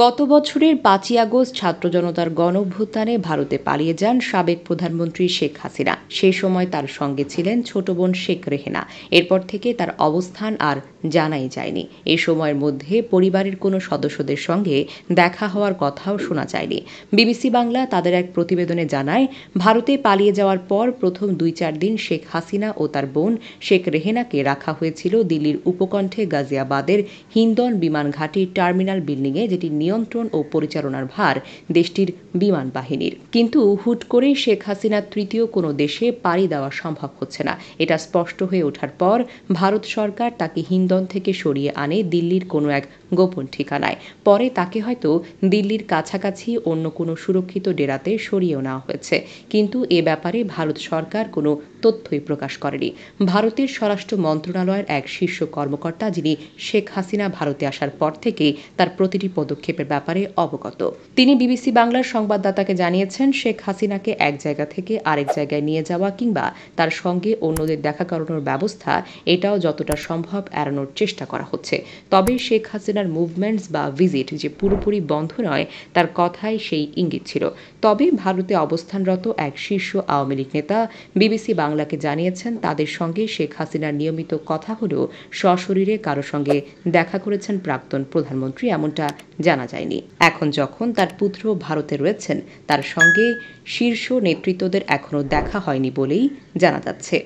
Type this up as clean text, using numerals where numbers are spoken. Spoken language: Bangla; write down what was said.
গত বছরের ৫ই আগস্ট ছাত্র জনতার গণঅভ্যুত্থানে ভারতে পালিয়ে যান সাবেক প্রধানমন্ত্রী শেখ হাসিনা। সে সময় তার সঙ্গে ছিলেন ছোট বোন শেখ রেহেনা। এরপর থেকে তার অবস্থান আর জানাই যায়নি। এ সময়ের মধ্যে পরিবারের কোনো সদস্যদের সঙ্গে দেখা হওয়ার কথাও শোনা যায়নি। বিবিসি বাংলা তাদের এক প্রতিবেদনে জানায়, ভারতে পালিয়ে যাওয়ার পর প্রথম ২-৪ দিন শেখ হাসিনা ও তার বোন শেখ রেহেনাকে রাখা হয়েছিল দিল্লির উপকণ্ঠে গাজিয়াবাদের হিন্দন বিমান ঘাঁটির টার্মিনাল বিল্ডিংয়ে, যেটি নিয়ন্ত্রণ ও পরিচালনার ভার দেশটির বিমান বাহিনীর। কিন্তু হুট করেই শেখ হাসিনার তৃতীয় কোনো দেশে পাড়ি দেওয়া সম্ভব হচ্ছে না। এটা স্পষ্ট হয়ে ওঠার পর ভারত সরকার তাকে হিন্দন থেকে সরিয়ে আনে দিল্লির কোনো এক গোপন ঠিকানায়। পরে তাকে হয়তো দিল্লির কাছাকাছি অন্য কোনো সুরক্ষিত ডেরাতে সরিয়েও নেওয়া হয়েছে। কিন্তু এ ব্যাপারে ভারত সরকার কোনো তথ্যই প্রকাশ করেনি। ভারতের স্বরাষ্ট্র মন্ত্রণালয়ের এক শীর্ষ কর্মকর্তা, যিনি শেখ হাসিনা ভারতে আসার পর থেকেই তার প্রতিটি পদক্ষেপের ব্যাপারে অবগত, তিনি বিবিসি বাংলার সংবাদদাতাকে জানিয়েছেন, শেখ হাসিনাকে এক জায়গা থেকে আরেক জায়গায় নিয়ে যাওয়া কিংবা তার সঙ্গে অন্যদের দেখা করানোর ব্যবস্থা, এটাও যতটা সম্ভব এড়ানোর চেষ্টা করা হচ্ছে। তবে শেখ হাসিনার মুভমেন্টস বা ভিজিট যে পুরোপুরি বন্ধ নয়, তার কথাই সেই ইঙ্গিত ছিল। তবে ভারতে অবস্থানরত এক শীর্ষ আওয়ামী লীগ নেতা বিবিসি বাংলাকে জানিয়েছেন, তাদের সঙ্গে শেখ হাসিনার নিয়মিত কথা হলেও সশরীরে কারো সঙ্গে দেখা করেছেন প্রাক্তন প্রধানমন্ত্রী এমনটা জানা যায়নি। এখন যখন তার পুত্র ভারতে রয়েছেন, তার সঙ্গে শীর্ষ নেতৃত্বদের এখনও দেখা হয়নি বলেই জানা যাচ্ছে।